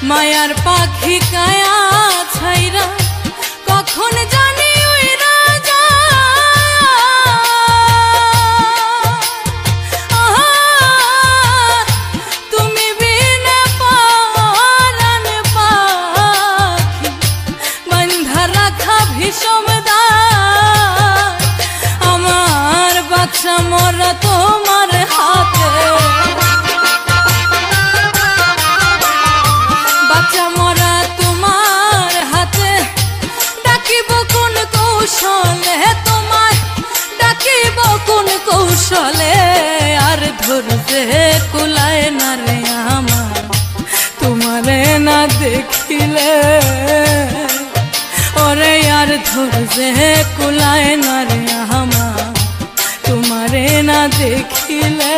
মায়ার পাখি কায়া ছাইরা কখন জানি উইরা যায়। তুমি বিনা পরাণ পাখি বান্ধা রাখা ভীষণ দায়। আমার বাচ্চা মরা তোমার হাতে, বাচ্চা মরা তোমার হাতে। ডাকিব কোন কৌশলে তোমায়, ডাকিব কোন কৌশলে। আর ধরতে কুলায় না রে আমার তোমারে না দেখিলে। ওরে আর ধরতে কুলায় না রে আমার তোমারে না দেখিলে।